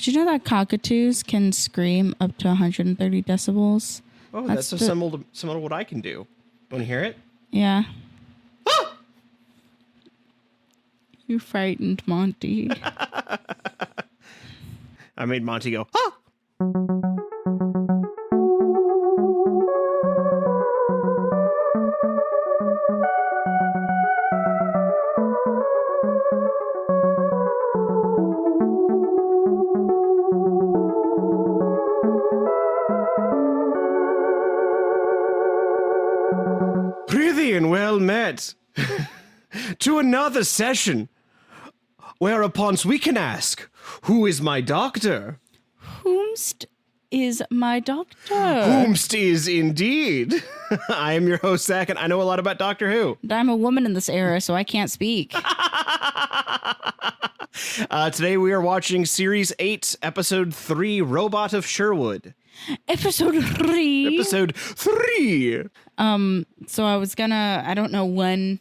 Did you know that cockatoos can scream up to 130 decibels? Oh, that's so similar to what I can do. Want to hear it? Yeah. Ah! You frightened Monty. I made Monty go, ah! Prithee and well met to another session whereupon we can ask, who is my doctor? Whomst is my doctor? Whomst is indeed. I am your host, Zach, and I know a lot about Doctor Who. And I'm a woman in this era, so I can't speak. Today we are watching Series 8, Episode 3, Robot of Sherwood. Episode 3. Episode 3. So I don't know when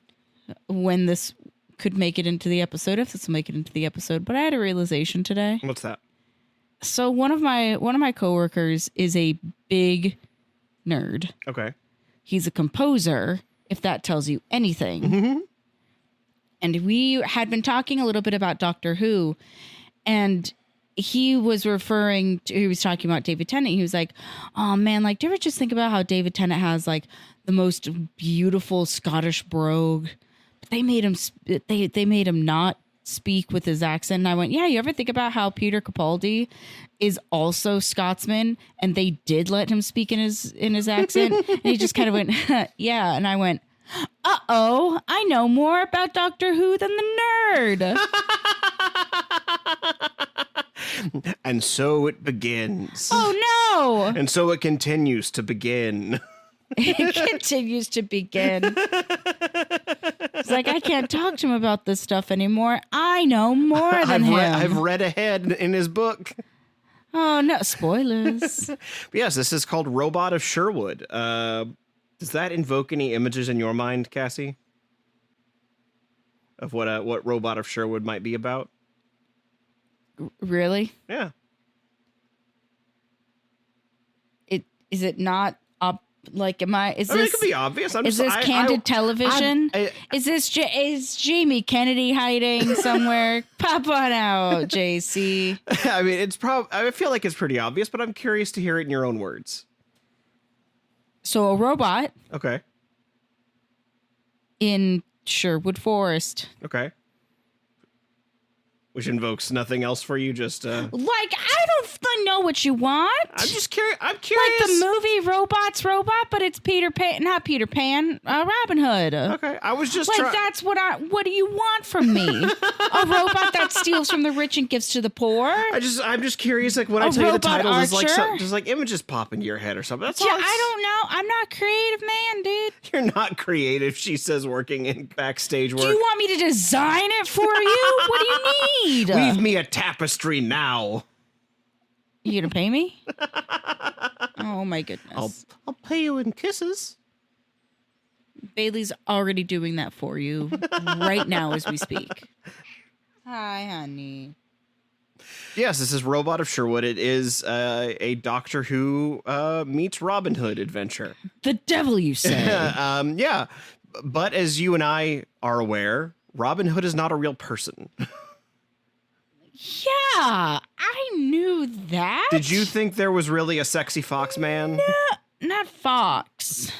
this could make it into the episode, if this will make it into the episode, but I had a realization today. What's that? So one of my coworkers is a big nerd. Okay. He's a composer, if that tells you anything. Mm-hmm. And we had been talking a little bit about Doctor Who, and he was talking about David Tennant. He was like, oh man, like, do you ever just think about how David Tennant has like the most beautiful Scottish brogue? But they made him not speak with his accent. And I went, yeah, you ever think about how Peter Capaldi is also Scotsman and they did let him speak in his accent? And he just kind of went, yeah. And I went, uh-oh, I know more about Doctor Who than the nerd. And so it begins. Oh, no. And so it continues to begin. It continues to begin. It's like, I can't talk to him about this stuff anymore. I know more than him. I've read ahead in his book. Oh, no. Spoilers. But yes, this is called Robot of Sherwood. Does that invoke any images in your mind, Cassie? Of what Robot of Sherwood might be about? Really? Yeah. Is it not up? Like, it could be obvious. Is this candid television? Is Jamie Kennedy hiding somewhere? Pop on out, JC. I mean, I feel like it's pretty obvious, but I'm curious to hear it in your own words. So a robot. Okay. In Sherwood Forest. Okay. Which invokes nothing else for you, just like, I don't know what you want. I'm just curious. I'm curious. Like the movie Robot's Robot, but it's Peter Pan, not Peter Pan, Robin Hood. Okay, I was just like that's what do you want from me? A robot that steals from the rich and gives to the poor? I'm just curious. Like when I tell you the title, is like just like images pop into your head or something. That's all. I don't know. I'm not a creative man, dude. You're not creative, she says, working in backstage work. Do you want me to design it for you? What do you need? Leave me a tapestry now. You gonna pay me? Oh my goodness. I'll pay you in kisses. Bailey's already doing that for you right now as we speak. Hi, honey. Yes, this is Robot of Sherwood. It is a Doctor Who meets Robin Hood adventure. The devil, you say? Yeah. But as you and I are aware, Robin Hood is not a real person. Yeah, I knew that. Did you think there was really a sexy fox man? No, not Fox.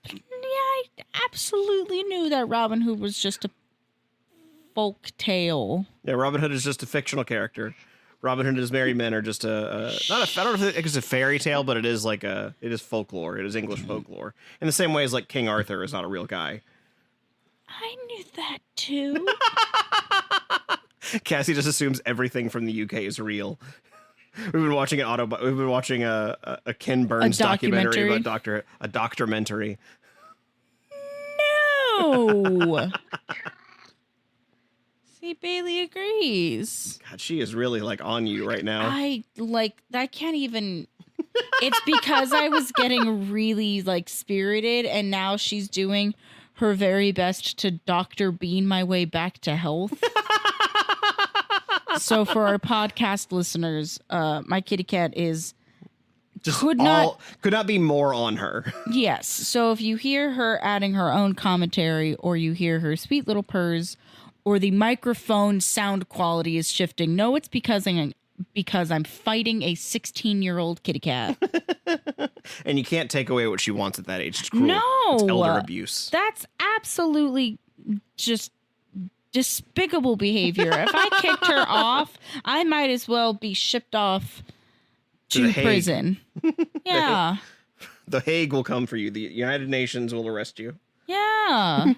Yeah, I absolutely knew that Robin Hood was just a folk tale. Yeah, Robin Hood is just a fictional character. Robin Hood and his merry men are just I don't know if it's a fairy tale, but it is folklore. It is English folklore. In the same way as like King Arthur is not a real guy. I knew that too. Cassie just assumes everything from the UK is real. We've been watching a Ken Burns documentary about a doctormentary. No. See, Bailey agrees. God, she is really like on you right now. I can't even. It's because I was getting really like spirited, and now she's doing her very best to Dr. Bean my way back to health. So for our podcast listeners, my kitty cat is Just could not be more on her. Yes. So if you hear her adding her own commentary, or you hear her sweet little purrs, or the microphone sound quality is shifting, no, it's because I'm fighting a 16-year-old kitty cat. And you can't take away what she wants at that age. It's cruel. No. It's elder abuse. That's absolutely just despicable behavior. If I kicked her off, I might as well be shipped off to prison. Yeah. The Hague will come for you. The United Nations will arrest you. Yeah.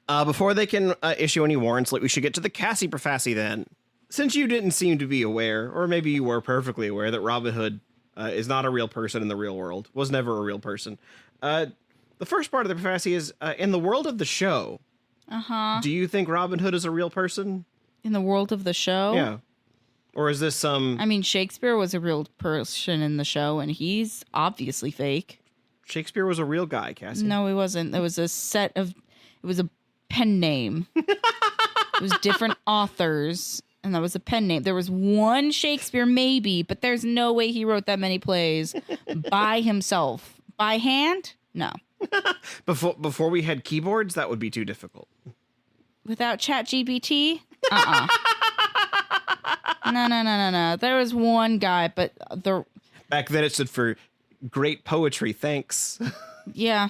Before they can issue any warrants, we should get to the Cassie Profassi then. Since you didn't seem to be aware, or maybe you were perfectly aware, that Robin Hood is not a real person in the real world, was never a real person. The first part of the Profassi is, in the world of the show, do you think Robin Hood is a real person? In the world of the show? Yeah. Or is this some... I mean, Shakespeare was a real person in the show, and he's obviously fake. Shakespeare was a real guy, Cassie. No, he wasn't. It was a pen name. It was different authors, and that was a pen name. There was one Shakespeare, maybe, but there's no way he wrote that many plays by himself. By hand? No. Before we had keyboards, that would be too difficult. Without ChatGPT? No. There was one guy, but back then it stood for great poetry, thanks. Yeah.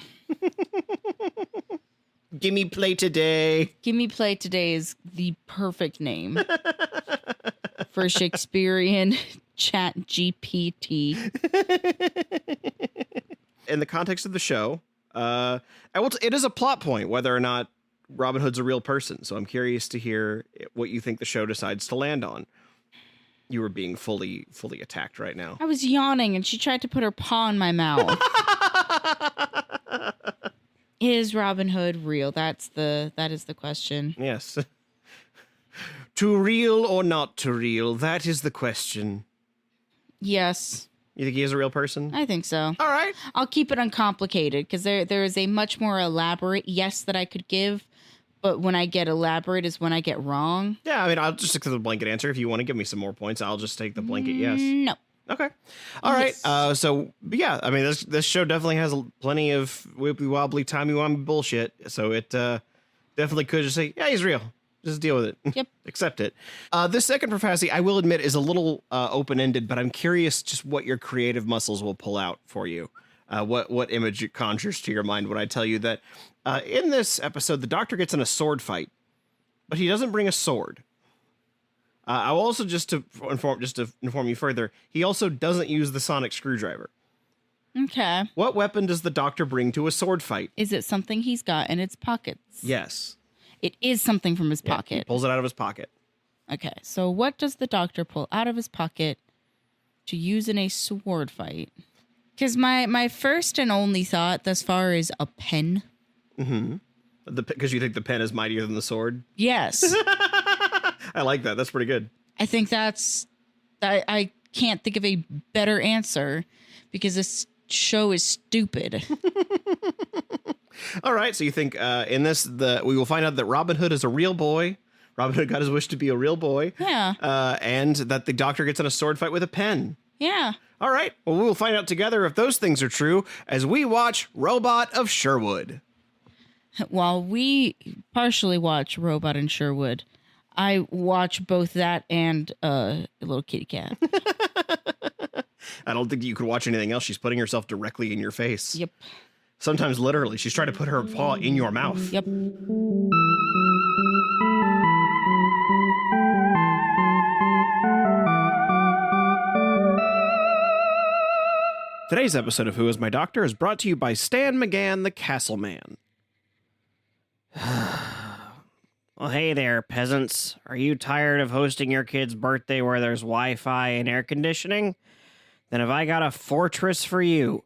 Gimme play today. Gimme play today is the perfect name for Shakespearean ChatGPT. In the context of the show, it is a plot point whether or not Robin Hood's a real person. So I'm curious to hear what you think the show decides to land on. You were being fully attacked right now. I was yawning and she tried to put her paw in my mouth. Is Robin Hood real? That is the question. Yes. To real or not to real, that is the question. Yes. You think he is a real person? I think so. All right. I'll keep it uncomplicated because there is a much more elaborate yes that I could give. But when I get elaborate is when I get wrong. Yeah, I mean, I'll just accept the blanket answer. If you want to give me some more points, I'll just take the blanket yes. No. Okay. All right. Yes. So, yeah, I mean, this show definitely has plenty of wibbly-wobbly, timey-wimey bullshit. So it definitely could just say, yeah, he's real. Just deal with it. Yep. Accept it. This second Profassi, I will admit, is a little open-ended, but I'm curious just what your creative muscles will pull out for you. What image it conjures to your mind when I tell you that in this episode, the Doctor gets in a sword fight, but he doesn't bring a sword. I will also, just to inform you further, he also doesn't use the sonic screwdriver. Okay. What weapon does the Doctor bring to a sword fight? Is it something he's got in his pockets? Yes. It is something from his pocket. He pulls it out of his pocket. Okay. So what does the Doctor pull out of his pocket to use in a sword fight? Because my first and only thought thus far is a pen. Mm-hmm. Because you think the pen is mightier than the sword? Yes. I like that. That's pretty good. I think I can't think of a better answer because this show is stupid. All right. So you think in this, we will find out that Robin Hood is a real boy. Robin Hood got his wish to be a real boy. Yeah. And that the Doctor gets in a sword fight with a pen. Yeah. All right. Well, we will find out together if those things are true as we watch Robot of Sherwood. While we partially watch Robot in Sherwood, I watch both that and a little kitty cat. I don't think you could watch anything else. She's putting herself directly in your face. Yep. Sometimes literally. She's trying to put her paw in your mouth. Yep. Today's episode of Who Is My Doctor is brought to you by Stan McGann, the Castle Man. Well, hey there, peasants. Are you tired of hosting your kid's birthday where there's Wi-Fi and air conditioning? Then have I got a fortress for you.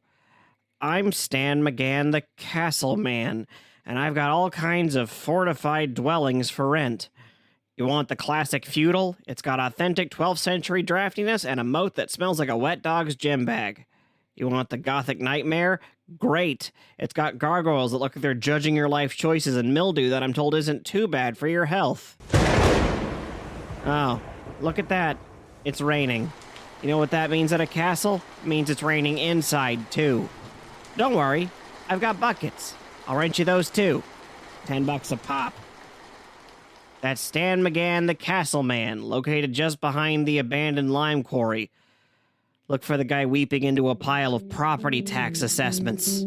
I'm Stan McGann, the Castle Man, and I've got all kinds of fortified dwellings for rent. You want the classic feudal? It's got authentic 12th century draftiness and a moat that smells like a wet dog's gym bag. You want the Gothic nightmare? Great. It's got gargoyles that look like they're judging your life choices and mildew that I'm told isn't too bad for your health. Oh, Look at that. It's raining. You know what that means at a castle? It means it's raining inside, too. Don't worry. I've got buckets. I'll rent you those, too. $10 a pop. That's Stan McGann, the Castle Man, located just behind the abandoned lime quarry. Look for the guy weeping into a pile of property tax assessments.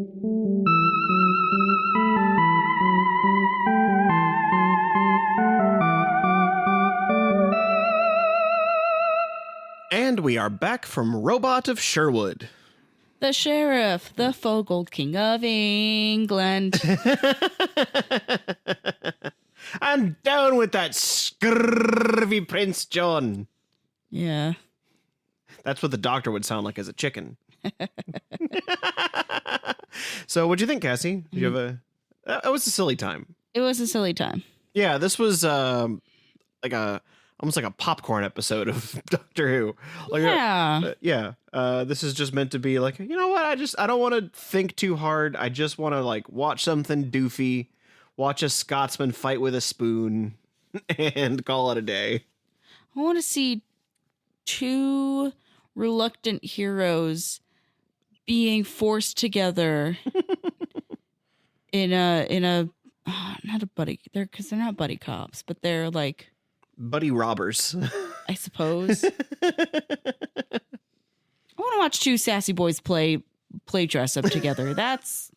And we are back from Robot of Sherwood. The sheriff, the Fogel King of England. And down with that scurvy Prince John. Yeah. That's what the doctor would sound like as a chicken. So what'd you think, Cassie? Did you have a... That was a silly time. It was a silly time. Yeah, this was almost like a popcorn episode of Doctor Who. Like, Yeah. This is just meant to be like, you know what? I don't want to think too hard. I just want to like watch something doofy, watch a Scotsman fight with a spoon, and call it a day. I want to see two reluctant heroes being forced together in a not a buddy. They're not buddy cops, but they're like Buddy robbers. I suppose. I want to watch two sassy boys play dress up together. That's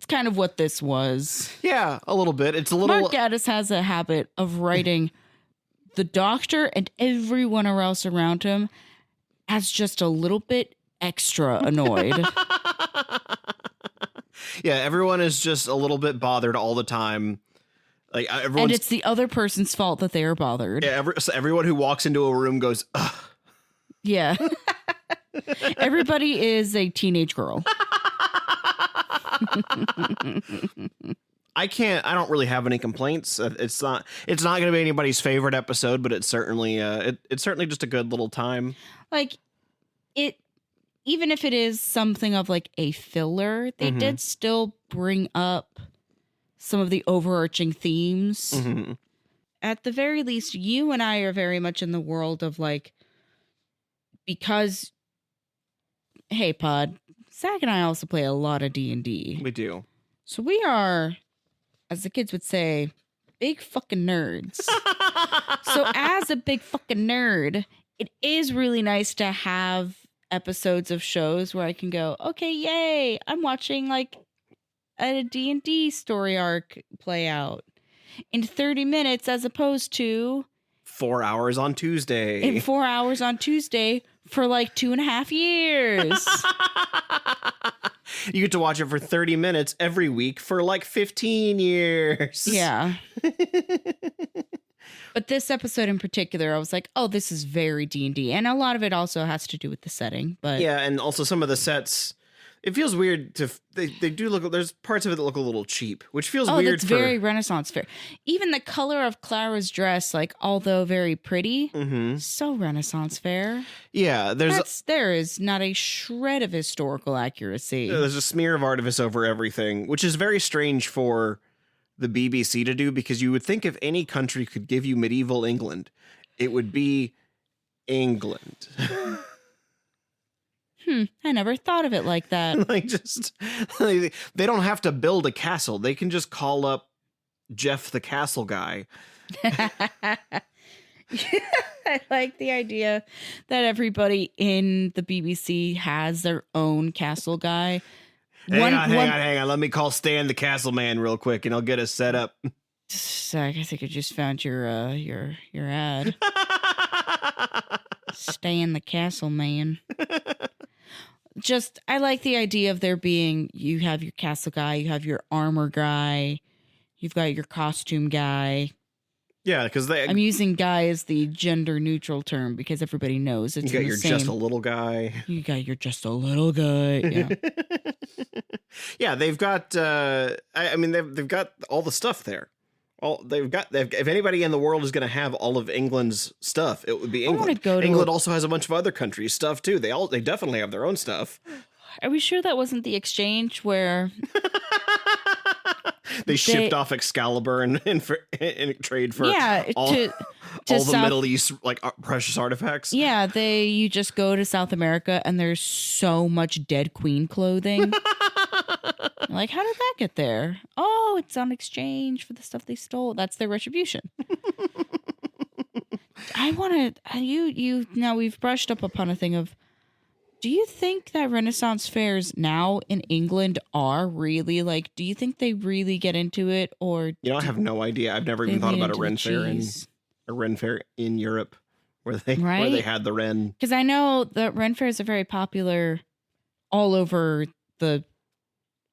kind of what this was. Yeah, a little bit. It's a little. Mark Gatiss has a habit of writing the doctor and everyone else around him as just a little bit extra annoyed. Yeah, everyone is just a little bit bothered all the time. Like everyone, and it's the other person's fault that they are bothered. Yeah, so everyone who walks into a room goes, ugh. Yeah. Everybody is a teenage girl. I don't really have any complaints. It's not going to be anybody's favorite episode, but it's certainly it's certainly just a good little time. Like it, even if it is something of like a filler, they did still bring up some of the overarching themes. Mm-hmm. At the very least, you and I are very much in the world of like, because, hey, Pod, Zach and I also play a lot of D&D. We do. So we are, as the kids would say, big fucking nerds. So as a big fucking nerd, it is really nice to have episodes of shows where I can go, okay, yay, I'm watching like a D&D story arc play out in 30 minutes as opposed to 4 hours on Tuesday. in 4 hours on Tuesday for like 2.5 years. You get to watch it for 30 minutes every week for like 15 years. Yeah. But this episode in particular, I was like, oh, this is very D&D. And a lot of it also has to do with the setting. But yeah, and also some of the sets, it feels weird to they do look, there's parts of it that look a little cheap, which feels weird. That's very Renaissance fair. Even the color of Clara's dress, like although very pretty, so Renaissance fair. Yeah, there is not a shred of historical accuracy. There's a smear of artifice over everything, which is very strange for the BBC to do, because you would think if any country could give you medieval England, it would be England. I never thought of it like that. They don't have to build a castle. They can just call up Jeff the castle guy. I like the idea that everybody in the BBC has their own castle guy. Hang on. Let me call Stan the castle man real quick, and I'll get us set up. Zach, I think I just found your ad. Stan the castle man. I like the idea of there being, you have your castle guy, you have your armor guy, you've got your costume guy. Yeah, because I'm using guy as the gender neutral term because everybody knows it's you got your just a little guy. You got your just a little guy. Yeah. Yeah, they've got. They've got all the stuff there. If anybody in the world is going to have all of England's stuff, it would be England. England also has a bunch of other countries' stuff too. They definitely have their own stuff. Are we sure that wasn't the exchange where They shipped off Excalibur in trade for all, to all the South, Middle East like precious artifacts. Yeah, you just go to South America and there's so much dead queen clothing. Like, how did that get there? Oh, it's on exchange for the stuff they stole. That's their retribution. I want to you now we've brushed up upon a thing of, do you think that Renaissance fairs now in England are really like, do you think they really get into it, or I have no idea. I've never even thought about a Ren fair in Europe where they had the Ren. Because I know that Ren fairs are very popular all over the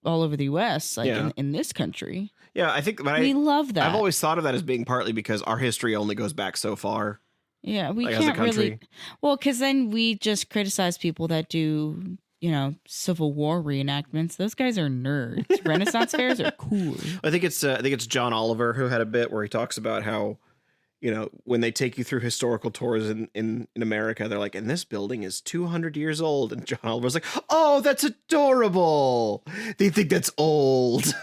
US, like in this country. Yeah, I think we love that. I've always thought of that as being partly because our history only goes back so far. Yeah, we can't really. Well, because then we just criticize people that do, Civil War reenactments. Those guys are nerds. Renaissance fairs are cool. I think it's John Oliver who had a bit where he talks about how, when they take you through historical tours in America, they're like, and this building is 200 years old. And John Oliver's like, oh, that's adorable. They think that's old.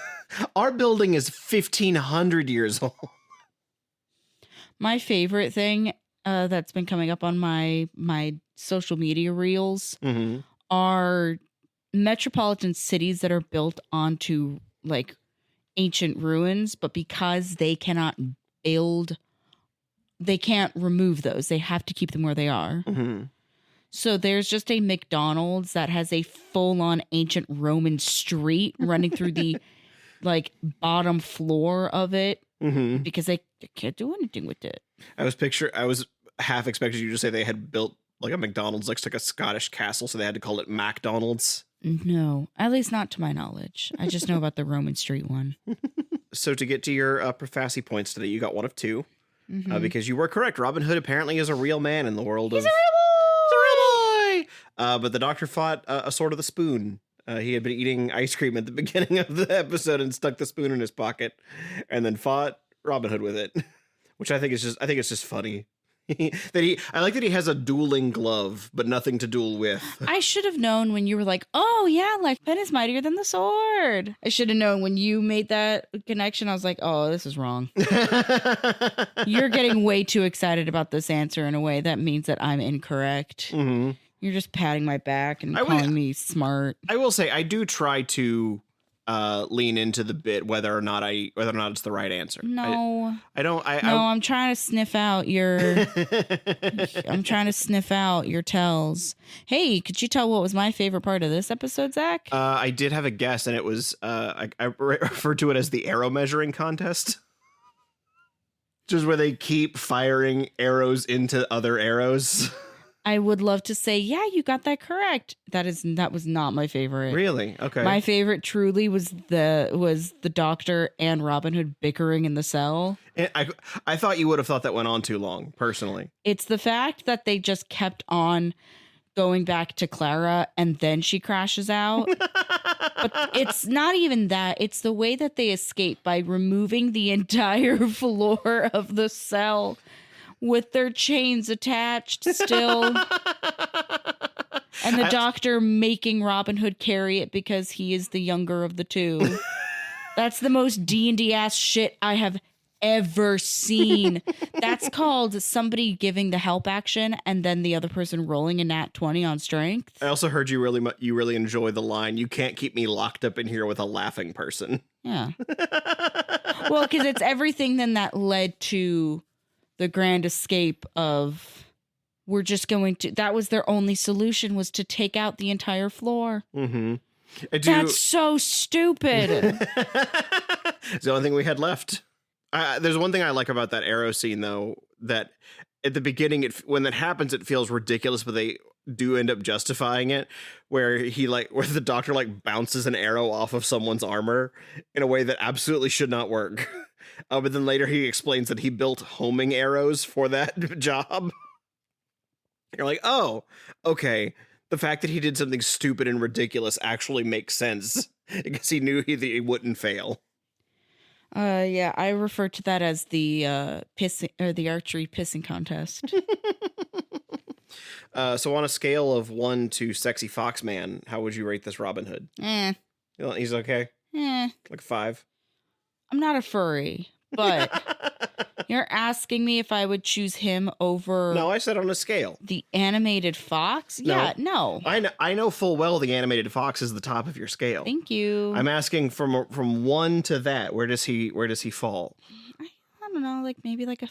Our building is 1,500 years old. My favorite thing that's been coming up on my social media reels are metropolitan cities that are built onto like ancient ruins, but because they can't remove those. They have to keep them where they are. Mm-hmm. So there's just a McDonald's that has a full-on ancient Roman street running through the like bottom floor of it because they can't do anything with it. I was half expecting you to say they had built like a McDonald's, like a Scottish castle, so they had to call it McDonald's. No, at least not to my knowledge. I just know about the Roman street one. So to get to your Prefaci points today, you got one of two. Because you were correct. Robin Hood apparently is a real man in the world He's of... He's a real boy! But the doctor fought a sword of the spoon. He had been eating ice cream at the beginning of the episode and stuck the spoon in his pocket and then fought Robin Hood with it, which I think it's just funny. I like that he has a dueling glove, but nothing to duel with. I should have known when you were like, oh yeah, like pen is mightier than the sword. I should have known when you made that connection. I was like, oh, this is wrong. You're getting way too excited about this answer in a way that means that I'm incorrect. Mm-hmm. You're just patting my back and calling me smart. I will say I do try to lean into the bit whether or not it's the right answer. No, I don't. I'm trying to sniff out your. I'm trying to sniff out your tells. Hey, could you tell what was my favorite part of this episode, Zach? I did have a guess, and it was I referred to it as the arrow measuring contest. Just where they keep firing arrows into other arrows. I would love to say, yeah, you got that correct. That was not my favorite. Really? Okay. My favorite truly was the doctor and Robin Hood bickering in the cell. And I thought you would have thought that went on too long, personally. It's the fact that they just kept on going back to Clara and then she crashes out. But it's not even that. It's the way that they escape by removing the entire floor of the cell with their chains attached still. And the doctor making Robin Hood carry it because he is the younger of the two. That's the most D&D ass shit I have ever seen. That's called somebody giving the help action and then the other person rolling a nat 20 on strength. I also heard you really enjoy the line, "You can't keep me locked up in here with a laughing person." Yeah. Well, because it's everything then that led to the grand escape of that was their only solution, was to take out the entire floor. Mm-hmm. That's so stupid. It's the only thing we had left. There's one thing I like about that arrow scene, though, that at the beginning, when that happens, it feels ridiculous, but they do end up justifying it, where the doctor bounces an arrow off of someone's armor in a way that absolutely should not work. But then later he explains that he built homing arrows for that job. You're like, oh, okay. The fact that he did something stupid and ridiculous actually makes sense because he knew he wouldn't fail. Yeah, I refer to that as the the archery pissing contest. So on a scale of 1 to sexy Foxman, how would you rate this Robin Hood? Eh. He's okay? Eh. Like 5? I'm not a furry, but you're asking me if I would choose him over No, I said on a scale. the animated fox? No. Yeah, no. I know full well the animated fox is the top of your scale. Thank you. I'm asking from 1 to that. Where does he fall? I don't know, like maybe like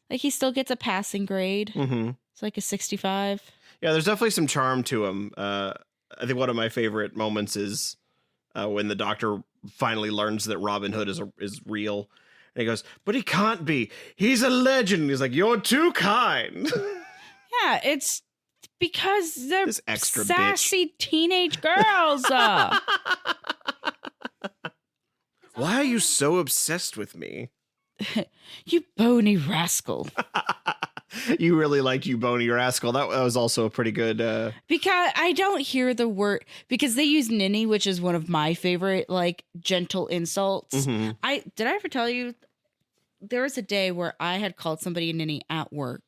like he still gets a passing grade. Mm-hmm. It's like a 65. Yeah, there's definitely some charm to him. I think one of my favorite moments is when the Doctor finally learns that Robin Hood is real. And he goes, but he can't be. He's a legend. And he's like, you're too kind. Yeah, it's because they're This extra sassy teenage girls. Why are you so obsessed with me? You bony rascal. You really liked You Bony Rascal. That was also a pretty good... Because I don't hear the word, because they use ninny, which is one of my favorite, like, gentle insults. Mhm. Did I ever tell you, there was a day where I had called somebody a ninny at work.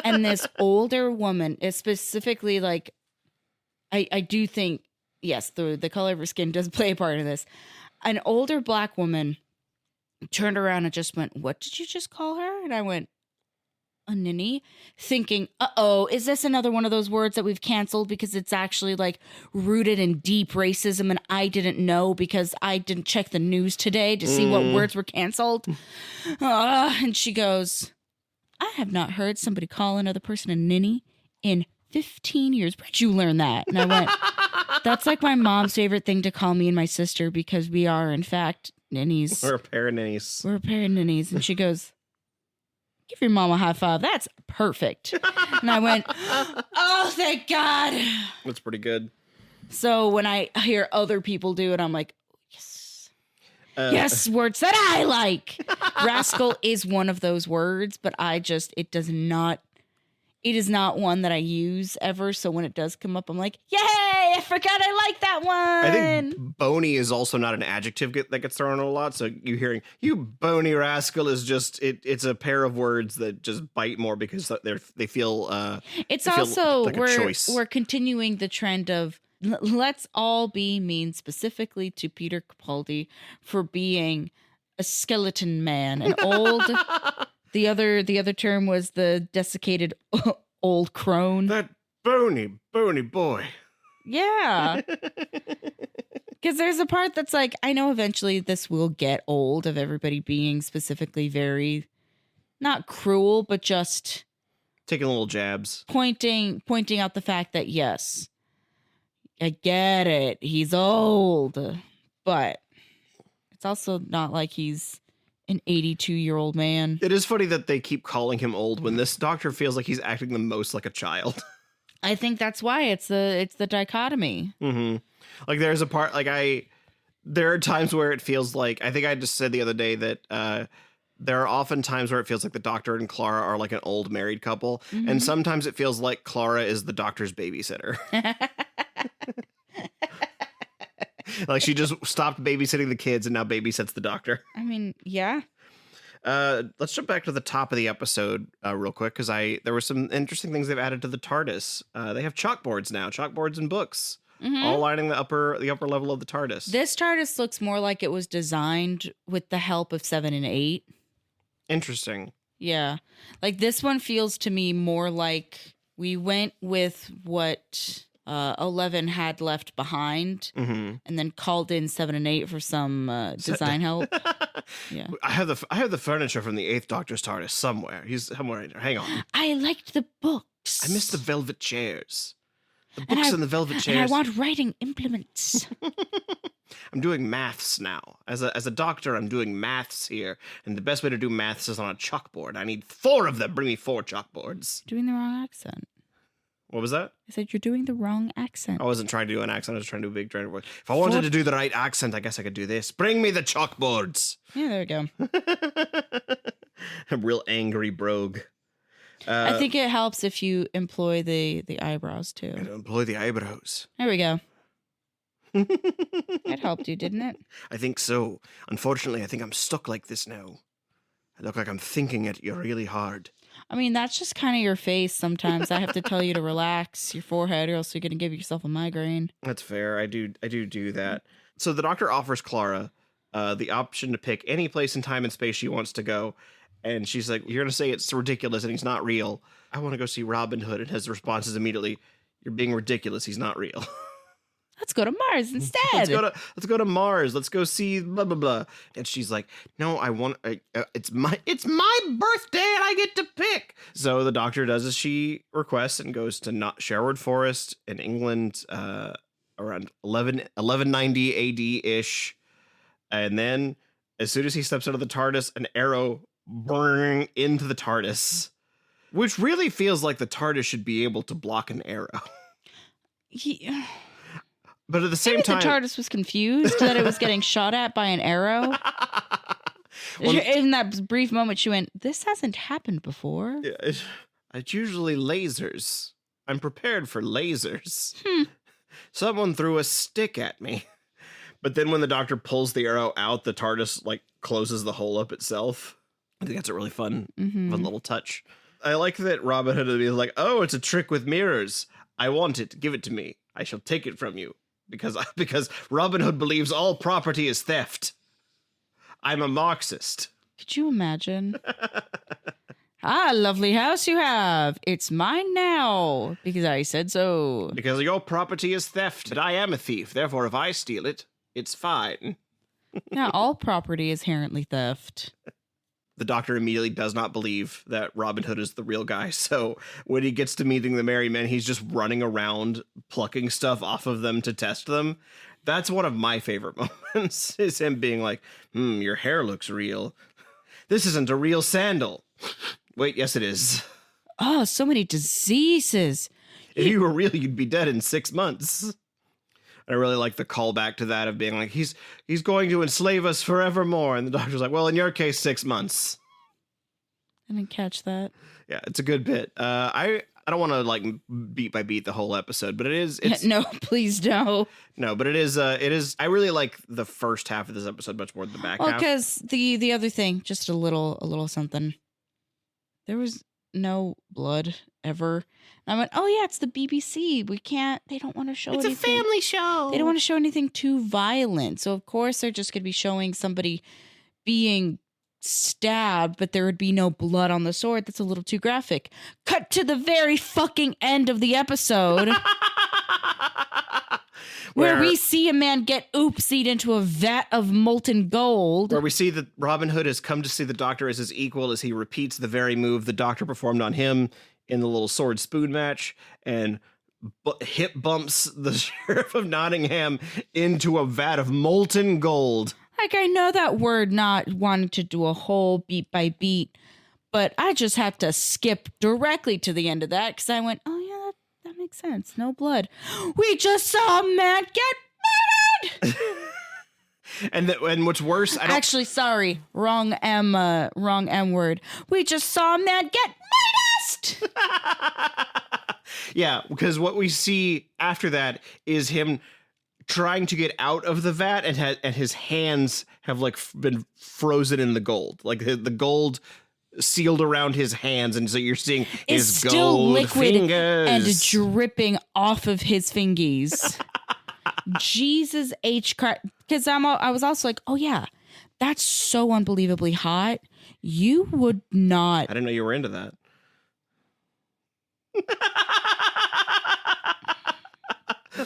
And this older woman is specifically like, I do think, yes, the color of her skin does play a part in this. An older black woman turned around and just went, what did you just call her? And I went, a ninny, thinking, uh-oh, is this another one of those words that we've canceled because it's actually like rooted in deep racism and I didn't know because I didn't check the news today to see what words were canceled? And she goes, I have not heard somebody call another person a ninny in 15 years. Where'd you learn that? And I went, that's like my mom's favorite thing to call me and my sister because we are, in fact, ninnies. We're a pair of ninnies. We're a pair of ninnies. And she goes, give your mom a high five. That's perfect. And I went, oh, thank God. That's pretty good. So when I hear other people do it, I'm like, yes. Yes, words that I like. Rascal is one of those words, but it is not one that I use ever. So when it does come up, I'm like, yay, I forgot I like that one. I think bony is also not an adjective that gets thrown a lot. So you hearing you bony rascal is just it's a pair of words that just bite more because they feel it's they feel also like a choice. we're continuing the trend of let's all be mean specifically to Peter Capaldi for being a skeleton man, an old. The other term was the desiccated old crone. That bony boy. Yeah. Because there's a part that's like, I know eventually this will get old of everybody being specifically very, not cruel, but just Taking little jabs. pointing out the fact that, yes, I get it. He's old. But it's also not like he's an 82-year-old man. It is funny that they keep calling him old when this Doctor feels like he's acting the most like a child. I think that's why it's the dichotomy. Mm-hmm. Like there's a part there are times where it feels like, I think I just said the other day that there are often times where it feels like the Doctor and Clara are like an old married couple. Mm-hmm. And sometimes it feels like Clara is the Doctor's babysitter. Like she just stopped babysitting the kids and now babysits the Doctor. I mean, yeah. Let's jump back to the top of the episode real quick because there were some interesting things they've added to the TARDIS. They have chalkboards now, chalkboards and books, all lining the upper level of the TARDIS. This TARDIS looks more like it was designed with the help of 7 and 8. Interesting. Yeah, like this one feels to me more like we went with what 11 had left behind, and then called in 7 and 8 for some design help. Yeah, I have the furniture from the 8th Doctor's TARDIS somewhere. He's somewhere in there. Hang on. I liked the books. I missed the velvet chairs. The books and the velvet chairs. And I want writing implements. I'm doing maths now. As a doctor, I'm doing maths here, and the best way to do maths is on a chalkboard. I need 4 of them. Bring me 4 chalkboards. Doing the wrong accent. What was that? I said you're doing the wrong accent. I wasn't trying to do an accent. I was trying to do a big German voice. If I wanted to do the right accent, I guess I could do this. Bring me the chalkboards. Yeah, there we go. A real angry brogue. I think it helps if you employ the eyebrows I too. employ the eyebrows. There we go. That helped you, didn't it? I think so. Unfortunately, I think I'm stuck like this now. I look like I'm thinking it really hard. I mean, that's just kind of your face sometimes. I have to tell you to relax your forehead or else you're going to give yourself a migraine. That's fair. I do that. So the Doctor offers Clara the option to pick any place in time and space she wants to go. And she's like, you're going to say it's ridiculous and he's not real. I want to go see Robin Hood. And his response is immediately, you're being ridiculous. He's not real. Let's go to Mars instead. Let's go to Mars. Let's go see blah, blah, blah. And she's like, no, it's my birthday and I get to pick. So the doctor does as she requests and goes to Sherwood Forest in England, around 1190 AD ish. And then as soon as he steps out of the TARDIS, an arrow burning into the TARDIS, which really feels like the TARDIS should be able to block an arrow. But at the same time, the TARDIS was confused that it was getting shot at by an arrow. In that brief moment, she went, "This hasn't happened before." Yeah, it's usually lasers. I'm prepared for lasers. Someone threw a stick at me. But then when the doctor pulls the arrow out, the TARDIS like closes the hole up itself. I think that's a really fun little touch. I like that Robin Hood is like, "Oh, it's a trick with mirrors. I want it. Give it to me. I shall take it from you." Because Robin Hood believes all property is theft. I'm a Marxist. Could you imagine? Lovely house you have. It's mine now because I said so. Because your property is theft, but I am a thief. Therefore, if I steal it, it's fine. Yeah, all property is inherently theft. The doctor immediately does not believe that Robin Hood is the real guy. So when he gets to meeting the merry men, he's just running around plucking stuff off of them to test them. That's one of my favorite moments, is him being like, your hair looks real. This isn't a real sandal. Wait, yes, it is. Oh, so many diseases. If you were real, you'd be dead in 6 months. I really like the callback to that of being like, he's going to enslave us forevermore. And the doctor's like, well, in your case, 6 months. I didn't catch that. Yeah, it's a good bit. I don't want to like beat by beat the whole episode, but it's no, please don't. No, but it is I really like the first half of this episode much more than the back half. Because the other thing, just a little something. There was no blood ever. I went, oh yeah, it's the BBC. They don't want to show anything. It's a family show. They don't want to show anything too violent. So of course they're just going to be showing somebody being stabbed, but there would be no blood on the sword. That's a little too graphic. Cut to the very fucking end of the episode. Where we see a man get oopsied into a vat of molten gold. Where we see that Robin Hood has come to see the doctor as his equal as he repeats the very move the doctor performed on him in the little sword spoon match and hip bumps the Sheriff of Nottingham into a vat of molten gold. Like, I know that word not wanting to do a whole beat by beat, but I just had to skip directly to the end of that because I went, oh yeah, that makes sense. No blood. We just saw a man get murdered. And what's worse, actually, sorry, wrong M word. We just saw a man get murdered. Yeah, because what we see after that is him trying to get out of the vat, and his hands have like been frozen in the gold, like the gold sealed around his hands, and so you're seeing his still gold liquid fingers and dripping off of his fingies. Jesus H. Christ. Because I was also like, oh yeah, that's so unbelievably hot. You would not. I didn't know you were into that.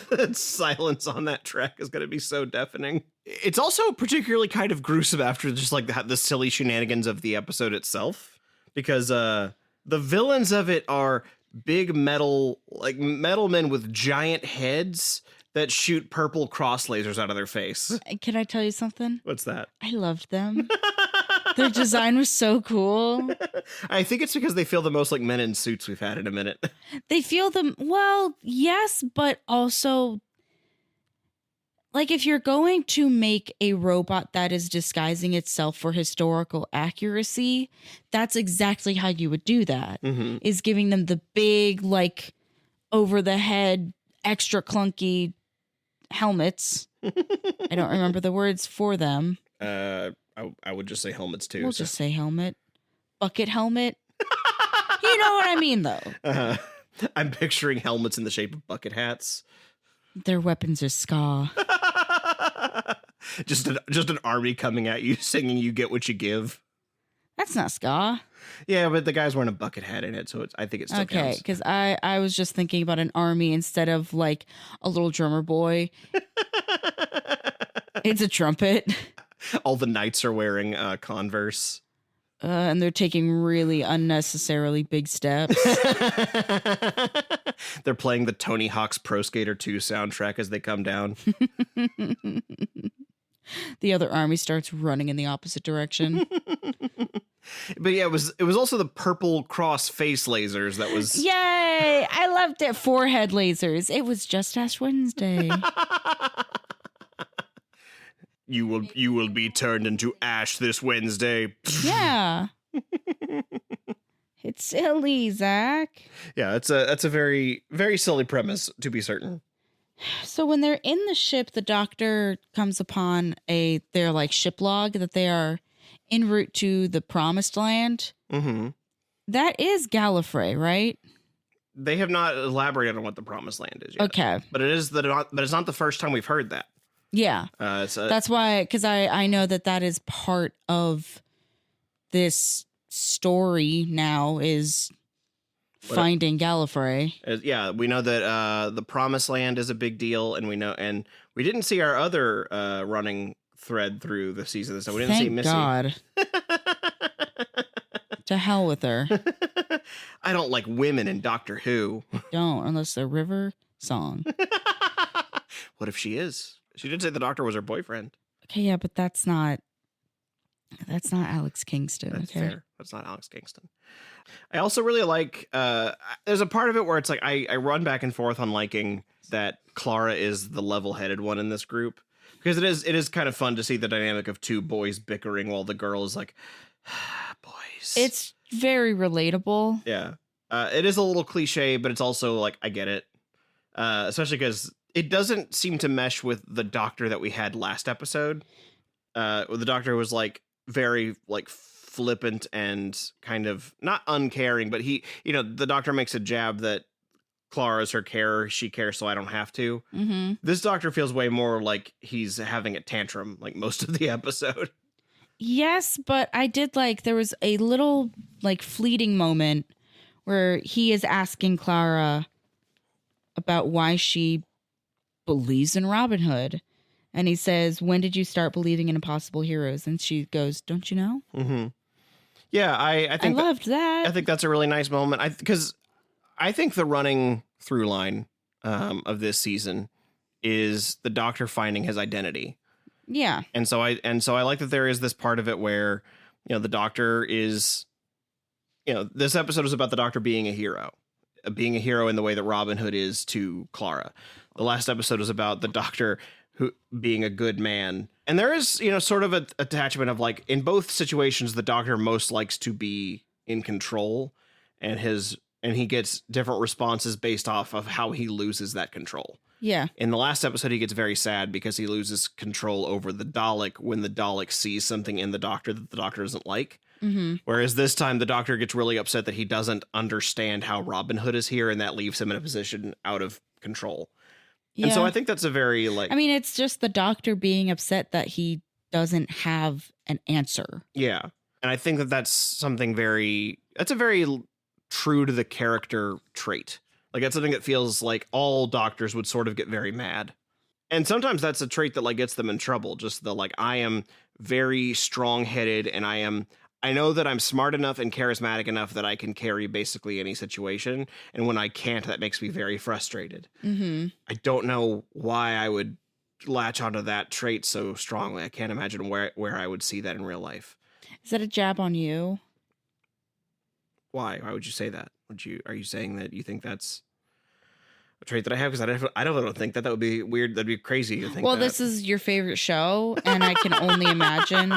The silence on that track is going to be so deafening. It's also particularly kind of gruesome after just like the silly shenanigans of the episode itself, because the villains of it are big metal men with giant heads that shoot purple cross lasers out of their face. Can I tell you something? What's that? I loved them. Their design was so cool. I think it's because they feel the most like men in suits we've had in a minute. They feel them, well, yes, but also, like, if you're going to make a robot that is disguising itself for historical accuracy, that's exactly how you would do that, is giving them the big, like, over-the-head, extra clunky helmets. I don't remember the words for them. I would just say helmets too. We'll just say helmet. Bucket helmet. You know what I mean, though. I'm picturing helmets in the shape of bucket hats. Their weapons are ska. Just an army coming at you singing "You Get What You Give." That's not ska. Yeah, but the guy's wearing a bucket hat in it, so I think it still Okay, counts. because I was just thinking about an army instead of like a little drummer boy. It's a trumpet. All the knights are wearing Converse. And they're taking really unnecessarily big steps. They're playing the Tony Hawk's Pro Skater 2 soundtrack as they come down. The other army starts running in the opposite direction. But yeah, it was also the purple cross face lasers that was. Yay! I loved it. Forehead lasers. It was just Ash Wednesday. You will be turned into ash this Wednesday. Yeah. It's silly, Zach. Yeah, that's a very, very silly premise, to be certain. So when they're in the ship, the doctor comes upon their like ship log that they are en route to the promised land. Mm-hmm. That is Gallifrey, right? They have not elaborated on what the promised land is yet. Okay. But it's not the first time we've heard that. Yeah. That's why, because I know that is part of this story now is finding Gallifrey. Yeah, we know that the Promised Land is a big deal, and we didn't see our other running thread through the season. So we didn't see Missy. God. To hell with her. I don't like women in Doctor Who. Don't, unless they're River Song. What if she is? She did say the Doctor was her boyfriend. Okay, yeah, but that's not Alex Kingston. That's okay. fair. That's not Alex Kingston. I also really like, there's a part of it where it's like, I run back and forth on liking that Clara is the level-headed one in this group. Because it is kind of fun to see the dynamic of two boys bickering while the girl is like, boys. It's very relatable. Yeah. It is a little cliche, but it's also like, I get it. Especially because it doesn't seem to mesh with the Doctor that we had last episode. The Doctor was like very like flippant and kind of not uncaring, but the Doctor makes a jab that Clara's her carer, she cares so I don't have to. Mm-hmm. This Doctor feels way more like he's having a tantrum like most of the episode. Yes, but I did like there was a little like fleeting moment where he is asking Clara about why she believes in Robin Hood. And he says, when did you start believing in impossible heroes? And she goes, don't you know? Mm-hmm. Yeah, I think I loved that. I think that's a really nice moment. Because I think the running through line of this season is the Doctor finding his identity. Yeah. And so I like that there is this part of it where, the Doctor is, this episode is about the Doctor being a hero in the way that Robin Hood is to Clara. The last episode is about the Doctor being a good man. And there is, sort of a attachment of like, in both situations, the Doctor most likes to be in control and he gets different responses based off of how he loses that control. Yeah. In the last episode, he gets very sad because he loses control over the Dalek when the Dalek sees something in the Doctor that the Doctor doesn't like. Mm-hmm. Whereas this time, the Doctor gets really upset that he doesn't understand how Robin Hood is here, and that leaves him in a position out of control. Yeah. And so I think that's a very it's just the Doctor being upset that he doesn't have an answer. Yeah. And I think that's a very true to the character trait. Like, that's something that feels like all doctors would sort of get very mad. And sometimes that's a trait that like gets them in trouble. Just the like, I am very strong-headed and I know that I'm smart enough and charismatic enough that I can carry basically any situation. And when I can't, that makes me very frustrated. Mm-hmm. I don't know why I would latch onto that trait so strongly. I can't imagine where I would see that in real life. Is that a jab on you? Why? Why would you say that? Are you saying that you think that's a trait that I have? Because I don't think that would be weird. That'd be crazy to think. Well, that. This is your favorite show, and I can only imagine.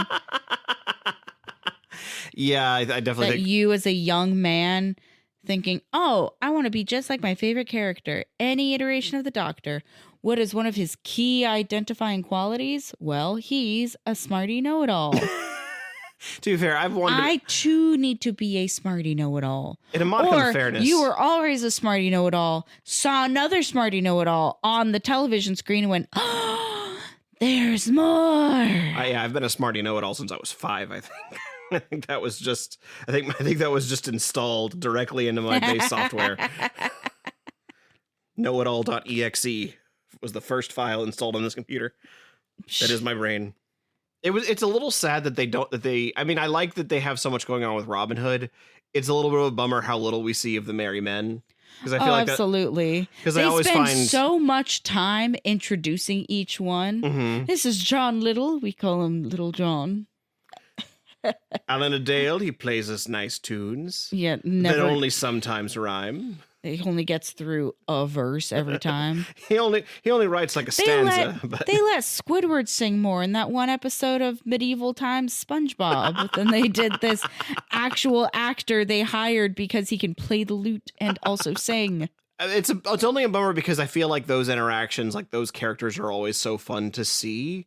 Yeah, I definitely think you as a young man thinking, oh, I want to be just like my favorite character. Any iteration of the Doctor. What is one of his key identifying qualities? Well, he's a smarty know-it-all. To be fair, I've wondered. I too need to be a smarty know-it-all. In a modicum of fairness, you were always a smarty know-it-all, saw another smarty know-it-all on the television screen and went, oh, There's more. I've been a smarty know-it-all since I was 5, I think. I think that was just installed directly into my base software. Know-it-all.exe was the first file installed on this computer. That is my brain. It's a little sad that I like that they have so much going on with Robin Hood. It's a little bit of a bummer how little we see of the Merry Men. Because I feel like absolutely. Because I always spend find so much time introducing each one. Mm-hmm. This is John Little. We call him Little John. Alan Adale, he plays us nice tunes. Yeah, That never. only sometimes rhyme. He only gets through a verse every time. He only writes like a stanza. But They let Squidward sing more in that one episode of Medieval Times SpongeBob than they did this actual actor they hired because he can play the lute and also sing. it's only a bummer because I feel like those interactions, like those characters, are always so fun to see,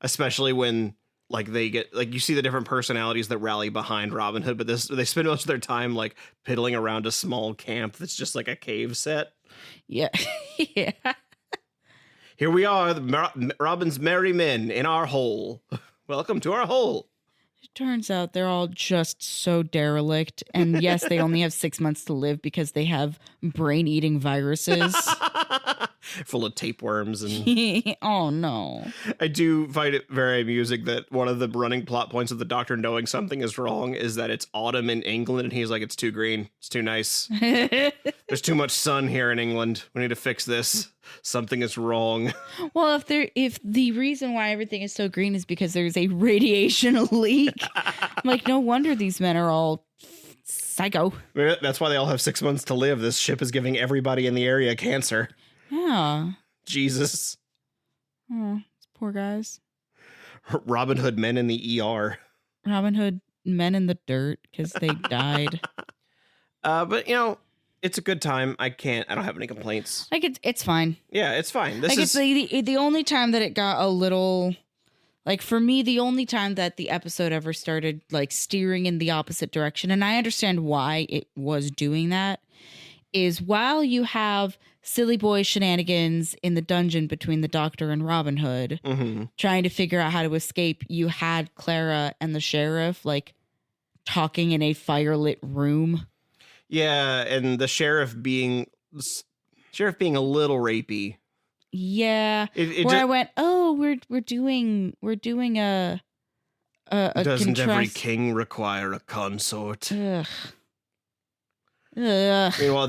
especially when like they get like you see the different personalities that rally behind Robin Hood, but they spend most of their time like piddling around a small camp that's just like a cave set. Yeah. Yeah. Here we are, Robin's merry men in our hole. Welcome to our hole. It turns out they're all just so derelict. And yes, they only have 6 months to live because they have brain-eating viruses. Full of tapeworms and Oh, no. I do find it very amusing that one of the running plot points of the Doctor knowing something is wrong is that it's autumn in England and he's like, it's too green, it's too nice. There's too much sun here in England. We need to fix this. Something is wrong. Well, if the reason why everything is so green is because there's a radiation leak, like, no wonder these men are all psycho. That's why they all have 6 months to live. This ship is giving everybody in the area cancer. Yeah. Jesus. Oh, poor guys. Robin Hood men in the ER. Robin Hood men in the dirt because they died. But it's a good time. I don't have any complaints. Like it's fine. Yeah, it's fine. It's the only time that it got a little, like, for me, the only time that the episode ever started like steering in the opposite direction, and I understand why it was doing that, is while you have silly boy shenanigans in the dungeon between the Doctor and Robin Hood trying to figure out how to escape, you had Clara and the sheriff like talking in a firelit room. Yeah, and the sheriff being a little rapey. Yeah, I went, oh, we're doing a doesn't contrast. every king require a consort? Ugh. Meanwhile,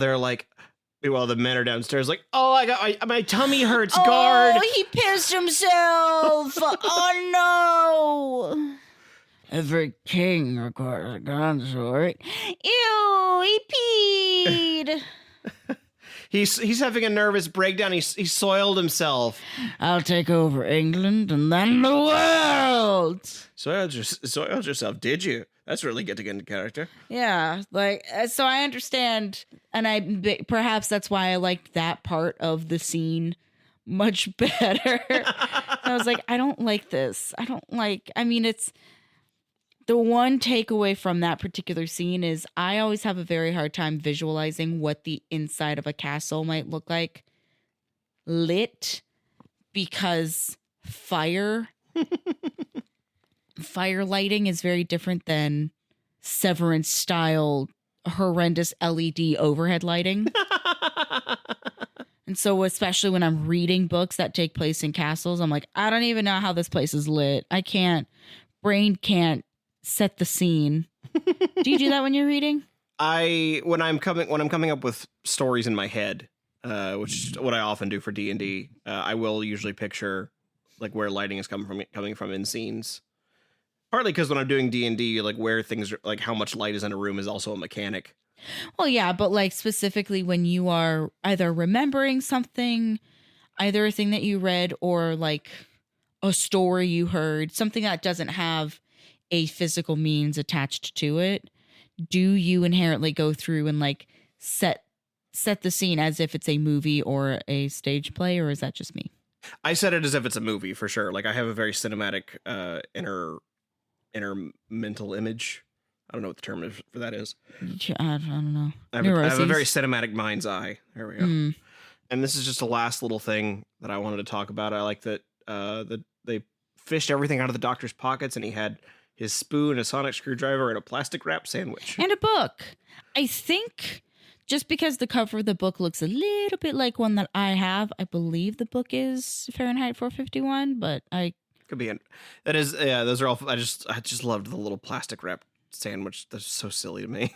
the men are downstairs like, oh, I got my tummy hurts, guard. Oh, he pissed himself. Oh no. Every king requires a consort. Ew, he peed. He's having a nervous breakdown. He soiled himself. I'll take over England and then the world. Soiled yourself, did you? That's really getting into character. Yeah, like, so I understand, and perhaps that's why I liked that part of the scene much better. I was like, I don't like this. It's the one takeaway from that particular scene is I always have a very hard time visualizing what the inside of a castle might look like lit, because fire lighting is very different than Severance style horrendous LED overhead lighting. And so especially when I'm reading books that take place in castles, I'm like, I don't even know how this place is lit. Brain can't set the scene. Do you do that when you're reading? When I'm coming up with stories in my head, which is what I often do for D&D, I will usually picture like where lighting is coming from in scenes. Partly because when I'm doing D&D, like where things are, like how much light is in a room is also a mechanic. Well, yeah, but like specifically when you are either remembering something, either a thing that you read or like a story you heard, something that doesn't have a physical means attached to it, do you inherently go through and like set the scene as if it's a movie or a stage play, or is that just me? I said it as if it's a movie for sure. Like I have a very cinematic inner mental image. I don't know what the term for that is. I don't know. I have a very cinematic mind's eye. There we go. And this is just a last little thing that I wanted to talk about. I like that the they fished everything out of the doctor's pockets, and he had his spoon, a sonic screwdriver, and a plastic wrap sandwich. And a book. I think just because the cover of the book looks a little bit like one that I have, I believe the book is Fahrenheit 451, but I Could be that is, yeah, those are all. I just loved the little plastic wrap sandwich. That's so silly to me.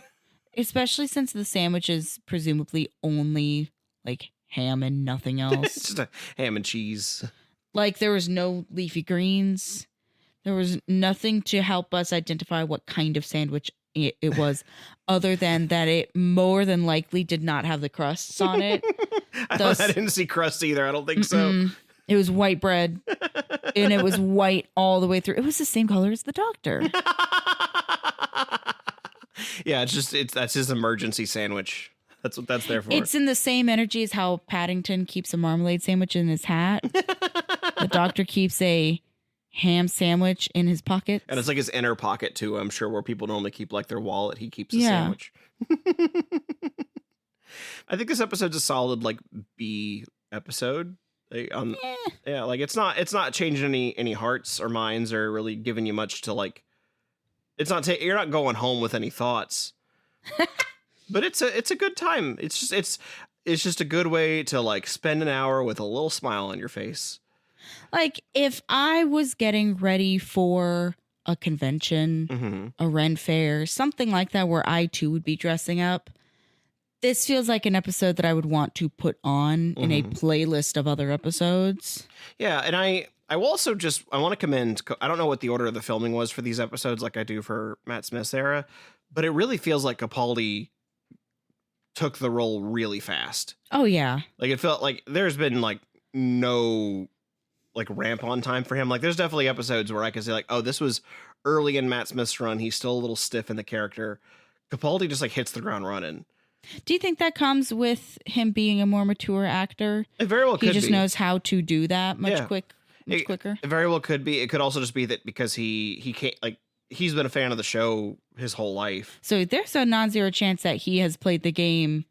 especially since the sandwich is presumably only like ham and nothing It's else. just a ham and cheese. Like there was no leafy greens. There was nothing to help us identify what kind of sandwich it was, other than that it more than likely did not have the crusts on it. I Thus- didn't see crust either. I don't think so. Mm-mm. It was white bread, and it was white all the way through. It was the same color as the doctor. Yeah, that's his emergency sandwich. That's what that's there for. It's in the same energy as how Paddington keeps a marmalade sandwich in his hat. The doctor keeps a ham sandwich in his pocket. And it's like his inner pocket too, I'm sure, where people normally keep like their wallet. He keeps a Yeah. sandwich. I think this episode's a solid like B episode. Like, yeah, like it's not changing any hearts or minds or really giving you much to like. It's not you're not going home with any thoughts. But it's a good time. It's just a good way to like spend an hour with a little smile on your face. Like if I was getting ready for a convention, Mm-hmm. a Ren fair, something like that, where I too would be dressing up, this feels like an episode that I would want to put on in a playlist of other episodes. Yeah, and I will also I want to commend. I don't know what the order of the filming was for these episodes, like I do for Matt Smith's era, but it really feels like Capaldi took the role really fast. Oh yeah. Like it felt like there's been like no like ramp on time for him. Like there's definitely episodes where I can say like, oh, this was early in Matt Smith's run. He's still a little stiff in the character. Capaldi just like hits the ground running. Do you think that comes with him being a more mature actor? It very well could be. He just knows how to do that much Yeah. quicker. It very well could be. It could also just be that because he can't like he's been a fan of the show his whole life. So there's a non-zero chance that he has played the game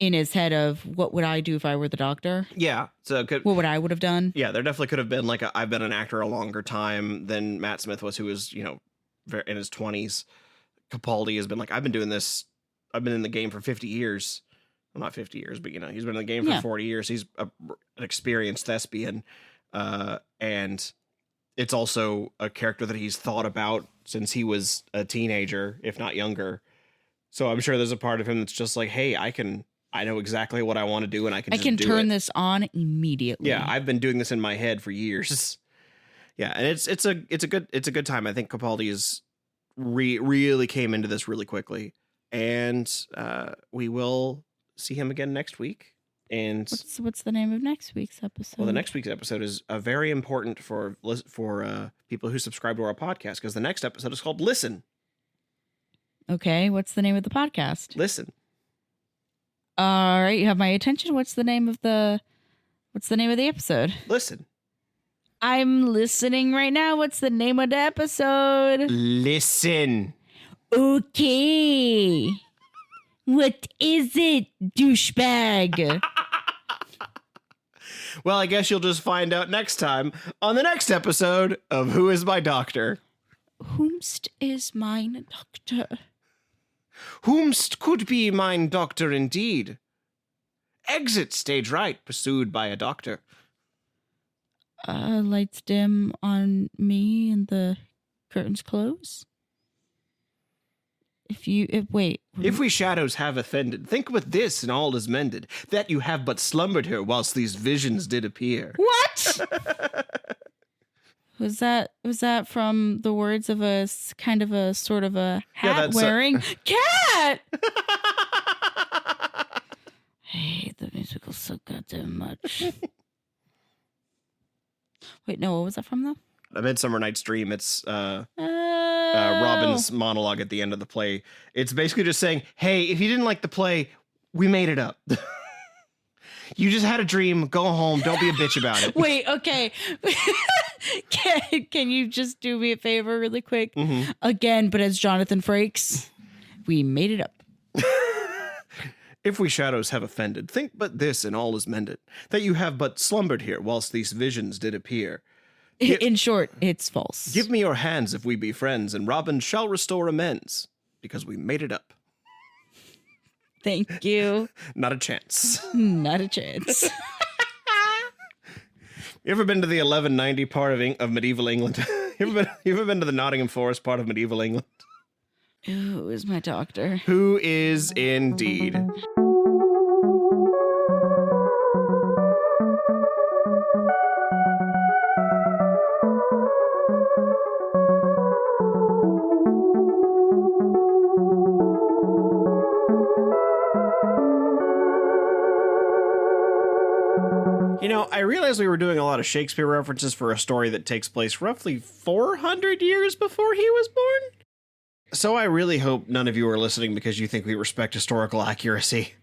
in his head of what would I do if I were the doctor? Yeah. So it could. What would I would have done? Yeah, there definitely could have been like I've been an actor a longer time than Matt Smith was, who was in his 20s. Capaldi has been like I've been doing this. I've been in the game for 50 years. Well, not 50 years, but he's been in the game for 40 years. He's an experienced thespian. And it's also a character that he's thought about since he was a teenager, if not younger. So I'm sure there's a part of him that's just like, hey, I know exactly what I want to do, and I can turn this on immediately. Yeah, I've been doing this in my head for years. Yeah, and it's a good time. I think Capaldi is really came into this really quickly, and we will see him again next week. And what's the name of next week's episode? Well, the next week's episode is very important for people who subscribe to our podcast, because the next episode is called Listen. Okay, what's the name of the podcast? Listen. All right, you have my attention. What's the name of the episode? Listen. I'm listening right now. What's the name of the episode? Listen. Okay. What is it, douchebag? Well, I guess you'll just find out next time on the next episode of Who Is My Doctor? Whomst is mine doctor? Whomst could be mine doctor indeed. Exit stage right, pursued by a doctor. Lights dim on me and the curtains close. Wait. If we shadows have offended, think with this and all is mended, that you have but slumbered here whilst these visions did appear. What? Was that from the words of a kind of a sort of a hat wearing cat? I hate the musical so goddamn much. Wait, no, what was that from though? A Midsummer Night's Dream. It's Robin's monologue at the end of the play. It's basically just saying, hey, if you didn't like the play, we made it up. You just had a dream. Go home. Don't be a bitch about it. Wait, okay. Can you just do me a favor really quick? Mm-hmm. Again, but as Jonathan Frakes, we made it up. If we shadows have offended, think but this and all is mended, that you have but slumbered here whilst these visions did appear. In short, it's false. Give me your hands if we be friends, and Robin shall restore amends, because we made it up. Thank you. Not a chance. Not a chance. You ever been to the 1190 part of medieval England? You ever been to the Nottingham Forest part of medieval England? Who is my doctor? Who is indeed. You know, I realized we were doing a lot of Shakespeare references for a story that takes place roughly 400 years before he was born. So I really hope none of you are listening because you think we respect historical accuracy.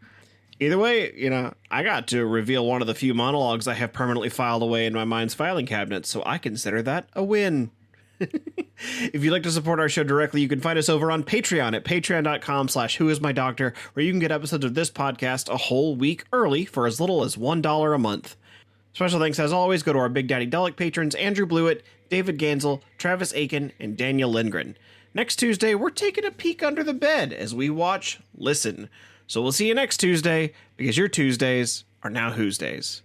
Either way, you know, I got to reveal one of the few monologues I have permanently filed away in my mind's filing cabinet, so I consider that a win. If you'd like to support our show directly, you can find us over on Patreon at patreon.com/whoismydoctor, where you can get episodes of this podcast a whole week early for as little as $1 a month. Special thanks, as always, go to our Big Daddy Dalek patrons, Andrew Blewett, David Gansel, Travis Aiken, and Daniel Lindgren. Next Tuesday, we're taking a peek under the bed as we watch Listen. So we'll see you next Tuesday, because your Tuesdays are now Who's Days.